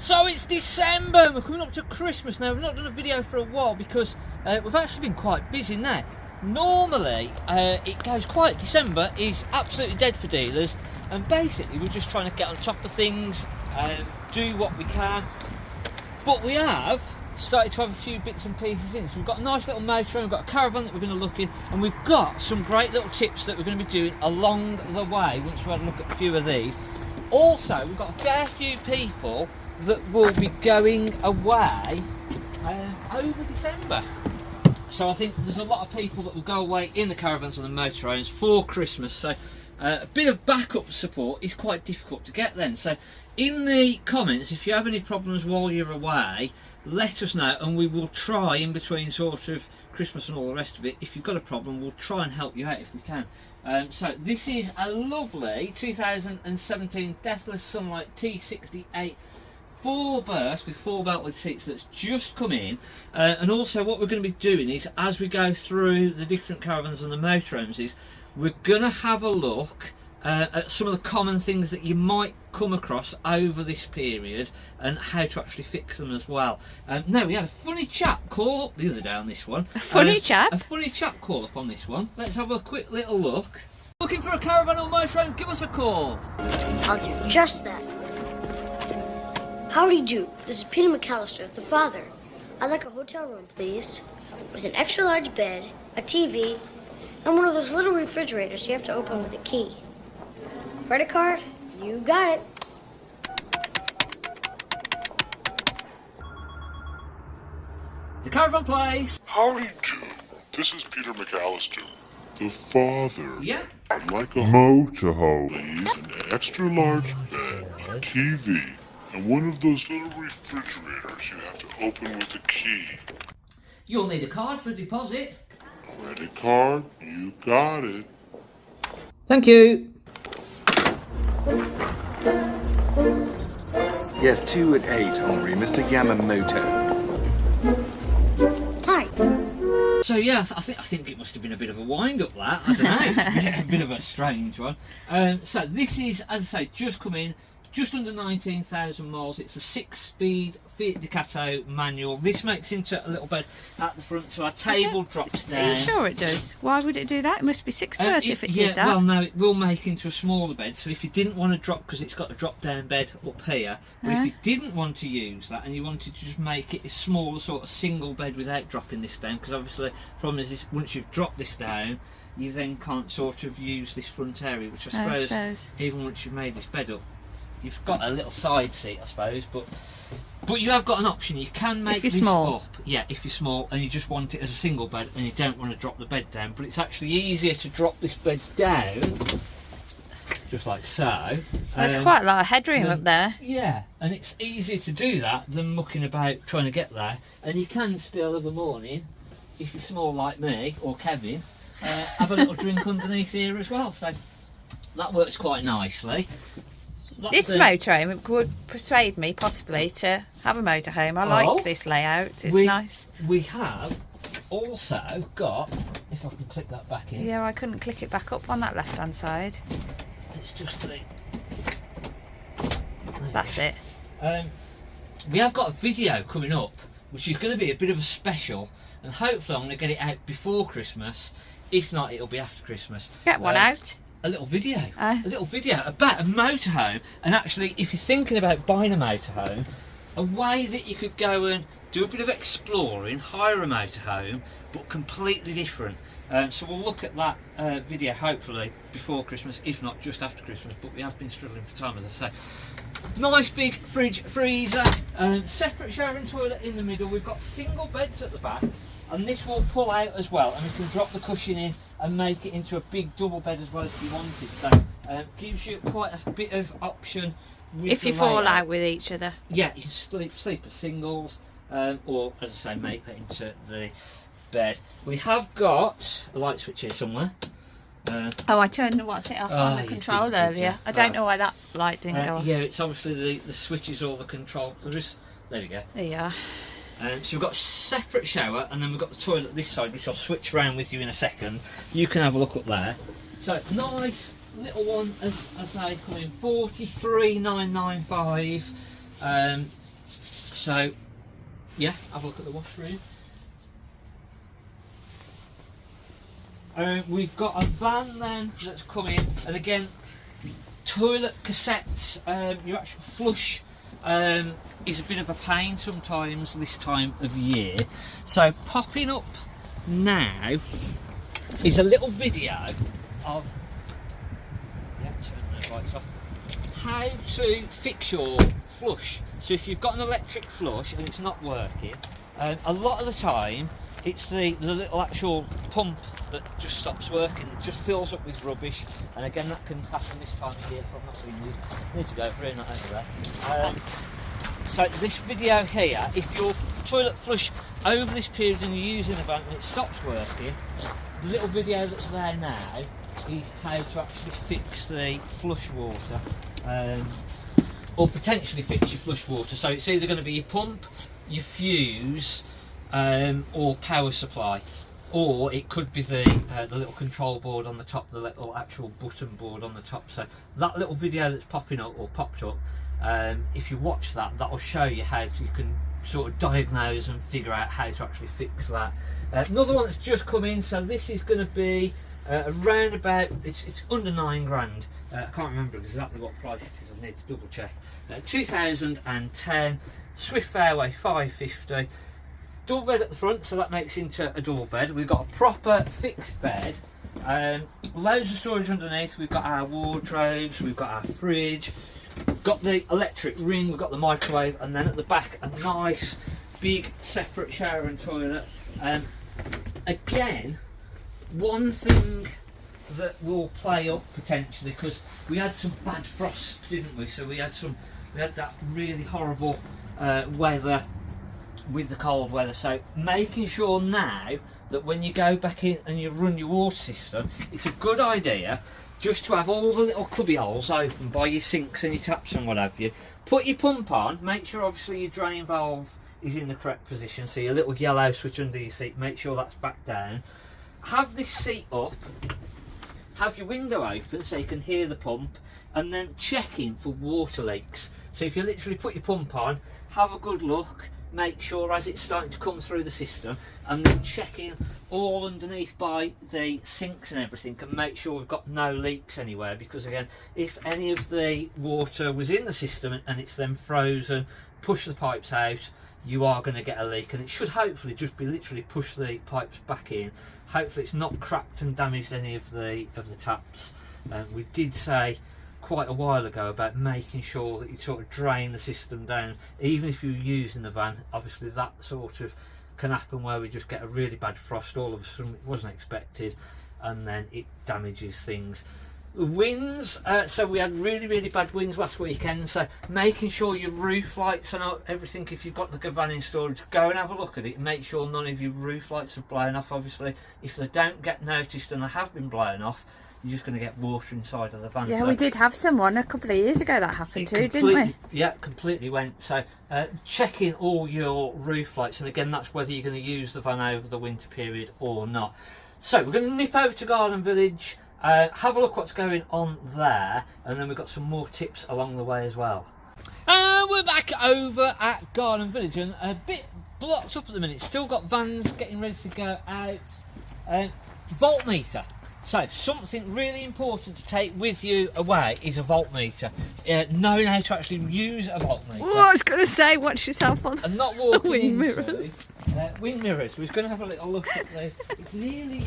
So it's December, we're coming up to Christmas now. We've not done a video for a while because we've actually been quite busy now. Normally it goes quiet. December is absolutely dead for dealers, and basically we're just trying to get on top of things, do what we can. But we have started to have a few bits and pieces in. So we've got a nice little motorhome, we've got a caravan that we're going to look in, and we've got some great little tips that we're going to be doing along the way once we've had a look at a few of these. Also, we've got a fair few people that will be going away over December. So I think there's a lot of people that will go away in the caravans and the motorhomes for Christmas. So a bit of backup support is quite difficult to get then. So in the comments, if you have any problems while you're away, let us know, and we will try in between sort of Christmas and all the rest of it. If you've got a problem, we'll try and help you out if we can. So this is a lovely 2017 Deathless Sunlight T68 4 berth with 4 belted seats that's just come in, and also what we're going to be doing is, as we go through the different caravans and the motorhomes, is we're going to have a look at some of the common things that you might come across over this period and how to actually fix them as well. Now, we had a funny chap call up the other day on this one. A funny chap? A funny chap call up on this one. Let's have a quick little look. Looking for a caravan or motorhome? Give us a call. I'll do just that. Howdy do. This is Peter McAllister, the father. I'd like a hotel room, please, with an extra large bed, a TV, and one of those little refrigerators you have to open with a key. Credit card? You got it. The Caravan place. Howdy do. This is Peter McAllister, the father. Yeah. I'd like a motorhome, please, an extra large bed, a TV, and one of those little refrigerators you have to open with a key. You'll need a card for a deposit. Credit card? You got it. Thank you. Yes, 2 at 8, Henri. Mr. Yamamoto. Hi. So yeah, I think it must have been a bit of a wind-up, that. I don't know. Yeah, a bit of a strange one. So this is, as I say, just come in, just under 19,000 miles. It's a 6-speed Fiat Ducato manual. This makes into a little bed at the front, so our table drops down. Are you sure it does? Why would it do that? It must be 6 berth if it did that. Well, no, it will make into a smaller bed. So if you didn't want to drop, because it's got a drop-down bed up here, but if you didn't want to use that and you wanted to just make it a smaller sort of single bed without dropping this down, because obviously the problem is this, once you've dropped this down, you then can't sort of use this front area, which I suppose even once you've made this bed up, you've got a little side seat, I suppose, but you have got an option. You can make this up. Yeah, if you're small and you just want it as a single bed and you don't want to drop the bed down, but it's actually easier to drop this bed down, just like so. There's quite a lot of headroom up there. Yeah, and it's easier to do that than mucking about trying to get there. And you can still, of a morning, if you're small like me or Kevin, have a little drink underneath here as well. So that works quite nicely. This motorhome would persuade me possibly to have a motorhome. I like this layout. It's nice. We have also got, if I can click that back in. Yeah, I couldn't click it back up on that left-hand side. It's just the... That's it. We have got a video coming up, which is going to be a bit of a special, and hopefully I'm going to get it out before Christmas. If not, it'll be after Christmas. Get one out. A little video about a motorhome. And actually, if you're thinking about buying a motorhome, a way that you could go and do a bit of exploring, hire a motorhome, but completely different. So we'll look at that video hopefully before Christmas, if not just after Christmas, but we have been struggling for time, as I say. Nice big fridge, freezer, separate shower and toilet in the middle. We've got single beds at the back, and this will pull out as well, and we can drop the cushion in and make it into a big double bed as well if you wanted. So gives you quite a bit of option with if you fall out with each other. Yeah, you can sleep as singles, or as I say, make that into the bed. We have got a light switch here somewhere. Oh, I turned what's it off on the control earlier. I don't know why that light didn't go off. Yeah, it's obviously the switches or the control. There we go. There you are. So we've got a separate shower, and then we've got the toilet this side, which I'll switch around with you in a second. You can have a look up there. So nice little one, as I say, coming 43,995. So yeah, have a look at the washroom. We've got a van then that's coming, and again, toilet cassettes, your actual flush is a bit of a pain sometimes this time of year. So popping up now is a little video of turn the lights off, how to fix your flush. So if you've got an electric flush and it's not working, a lot of the time it's the little actual pump that just stops working, it just fills up with rubbish, and again that can happen this time of year if I'm not being used. Need to go over here, not over there. So this video here, if your toilet flush over this period and you're using the van and it stops working, the little video that's there now is how to actually fix the flush water, or potentially fix your flush water. So it's either going to be your pump, your fuse, or power supply, or it could be the little control board on the top, the little actual button board on the top. So that little video that's popping up or popped up, if you watch that, that will show you how you can sort of diagnose and figure out how to actually fix that. Another one that's just come in, so this is going to be around about, it's under £9,000. I can't remember exactly what price it is, I need to double check. 2010 Swift Fairway 550, double bed at the front, so that makes into a double bed. We've got a proper fixed bed, loads of storage underneath. We've got our wardrobes, we've got our fridge, got the electric ring, we've got the microwave, and then at the back a nice big separate shower and toilet. Again, one thing that will play up potentially, because we had some bad frosts, didn't we? So we had that really horrible weather with the cold weather. So making sure now that when you go back in and you run your water system, it's a good idea just to have all the little cubby holes open by your sinks and your taps and what have you. Put your pump on, make sure obviously your drain valve is in the correct position, so your little yellow switch under your seat, make sure that's back down. Have this seat up, have your window open so you can hear the pump, and then checking for water leaks. So if you literally put your pump on, have a good look, make sure as it's starting to come through the system, and then checking all underneath by the sinks and everything, and make sure we've got no leaks anywhere, because again, if any of the water was in the system and it's then frozen, push the pipes out, you are going to get a leak, and it should hopefully just be literally push the pipes back in. Hopefully it's not cracked and damaged any of the taps. We did say quite a while ago about making sure that you sort of drain the system down, even if you're using the van. Obviously that sort of can happen where we just get a really bad frost all of a sudden, it wasn't expected, and then it damages things. The winds, so we had really bad winds last weekend, so making sure your roof lights and everything, if you've got the van in storage, go and have a look at it and make sure none of your roof lights have blown off. Obviously if they don't get noticed and they have been blown off, you're just going to get water inside of the van. Yeah, so we did have someone a couple of years ago that happened too, didn't we? Yeah, completely went. So checking all your roof lights, and again that's whether you're going to use the van over the winter period or not. So we're going to nip over to Garden Village, have a look what's going on there, and then we've got some more tips along the way as well. We're back over at Garden Village, and a bit blocked up at the minute. Still got vans getting ready to go out. Voltmeter. So something really important to take with you away is a voltmeter. Knowing how to actually use a voltmeter. Oh, I was going to say, watch yourself on and not walking wind into mirrors. Wind mirrors. We're going to have a little look at the. It's nearly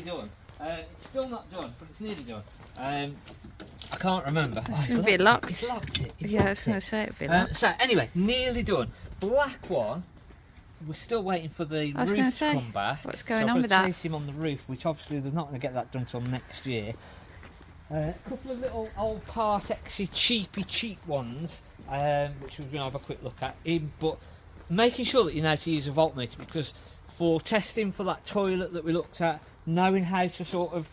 done. It's still not done, but it's nearly done. I can't remember. It's going to be locked. It's locked. Yeah, I was going to say it'd be locked. So anyway, nearly done. Black one. We're still waiting for the roof to come back. What's going on with that? Chase him on the roof, which obviously they're not going to get that done till next year. A couple of little old Partexy cheap ones, which we're going to have a quick look at. But making sure that you know how to use a voltmeter, because for testing for that toilet that we looked at, knowing how to sort of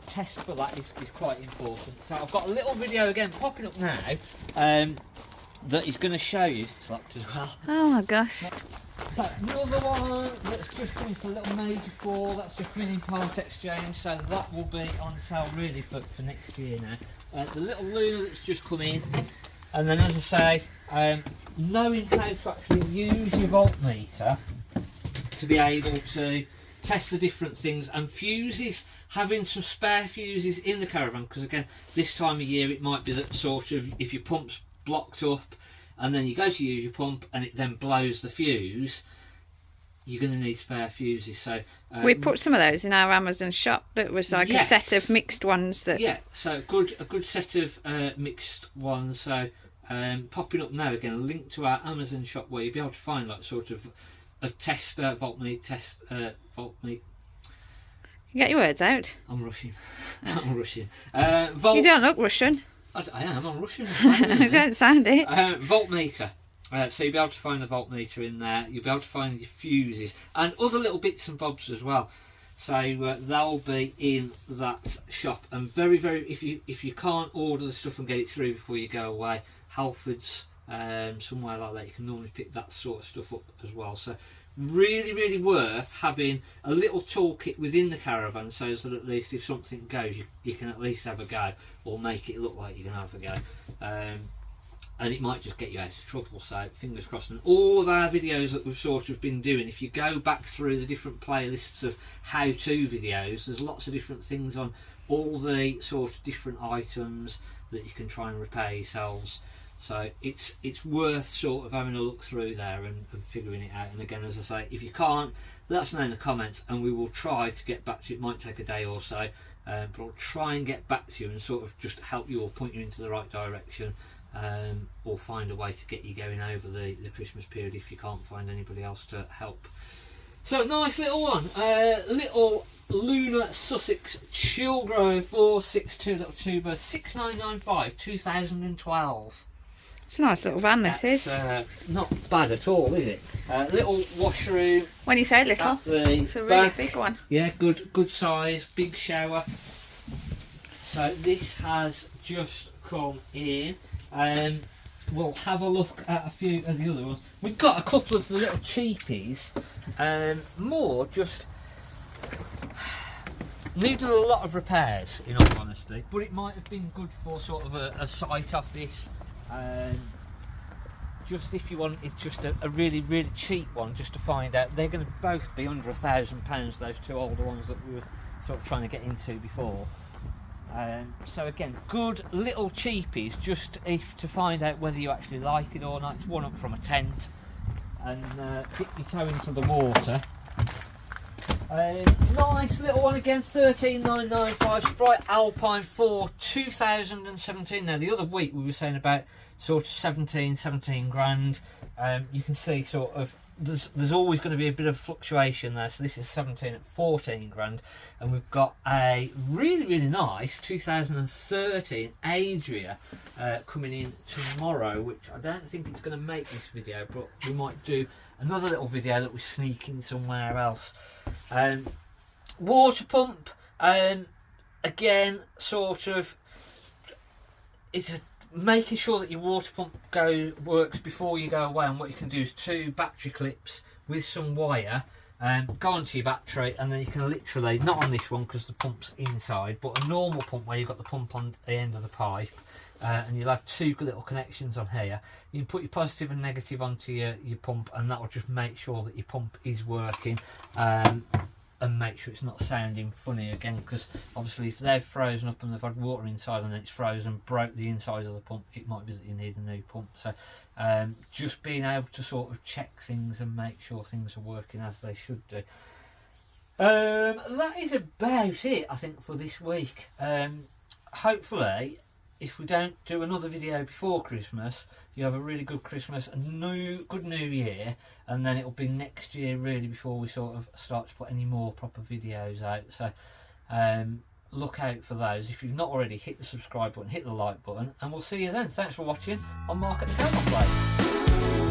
test for that is quite important. So I've got a little video again popping up now that is going to show you. It's locked as well. Oh my gosh. So another one that's just coming for a little major fall, that's just coming in part exchange, so that will be on sale really for next year now. The little Luna that's just come in, And then, as I say, knowing how to actually use your voltmeter to be able to test the different things, and fuses, having some spare fuses in the Caravan, because again, this time of year it might be that sort of if your pump's blocked up and then you go to use your pump and it then blows the fuse, you're going to need spare fuses. So we put some of those in our Amazon shop. That was like a set of mixed ones. That so a good set of mixed ones. So popping up now again, a link to our Amazon shop where you'll be able to find like sort of a tester, voltmeter. You get your words out. I'm rushing. I'm rushing. You don't look Russian. I am. I'm rushing. You don't sound it. Voltmeter. So you'll be able to find the voltmeter in there. You'll be able to find your fuses and other little bits and bobs as well. So they'll be in that shop. And very, very, if you can't order the stuff and get it through before you go away, Halfords, somewhere like that, you can normally pick that sort of stuff up as well. So really, really worth having a little toolkit within the Caravan, so that at least if something goes, you can at least have a go, or make it look like you can have a go. And it might just get you out of trouble, so fingers crossed. And all of our videos that we've sort of been doing, if you go back through the different playlists of how-to videos, there's lots of different things on all the sort of different items that you can try and repair yourselves. So it's worth sort of having a look through there and figuring it out. And again, as I say, if you can't, let us know in the comments and we will try to get back to you. It might take a day or so, but we'll try and get back to you and sort of just help you or point you into the right direction, or find a way to get you going over the Christmas period if you can't find anybody else to help. So nice little one, little Lunar Sussex Chilgrove 462 little tuber, 6995 2012. It's a nice little van, this is. Not bad at all, is it? Little washroom. When you say little, it's a really big one. Yeah, good size, big shower. So this has just come in. We'll have a look at a few of the other ones. We've got a couple of the little cheapies. More just needed a lot of repairs, in all honesty. But it might have been good for sort of a site office. Just if you wanted just a really, really cheap one, just to find out, they're going to both be under £1,000, those two older ones that we were sort of trying to get into before. So again, good little cheapies, just if to find out whether you actually like it or not. It's one up from a tent, and dip your toe into the water. Nice little one again, 13995 Sprite Alpine 4 2017. Now the other week we were saying about sort of 17 grand. You can see sort of there's always going to be a bit of fluctuation there, so this is 17 at 14 grand, and we've got a really nice 2013 Adria coming in tomorrow, which I don't think it's going to make this video, but we might do another little video that we sneak in somewhere else. Water pump, again, sort of, it's making sure that your water pump works before you go away, and what you can do is 2 battery clips with some wire, go onto your battery, and then you can literally, not on this one because the pump's inside, but a normal pump where you've got the pump on the end of the pipe, and you'll have 2 little connections on here. You can put your positive and negative onto your pump, and that will just make sure that your pump is working, and make sure it's not sounding funny again, because obviously if they've frozen up and they've had water inside and it's frozen, broke the inside of the pump, it might be that you need a new pump. So just being able to sort of check things and make sure things are working as they should do. That is about it, I think, for this week. Hopefully, if we don't do another video before Christmas, you have a really good Christmas, a good new year, and then it'll be next year really before we sort of start to put any more proper videos out. So look out for those. If you've not already, hit the subscribe button, hit the like button, and we'll see you then. Thanks for watching on Mark at the Caravan Place.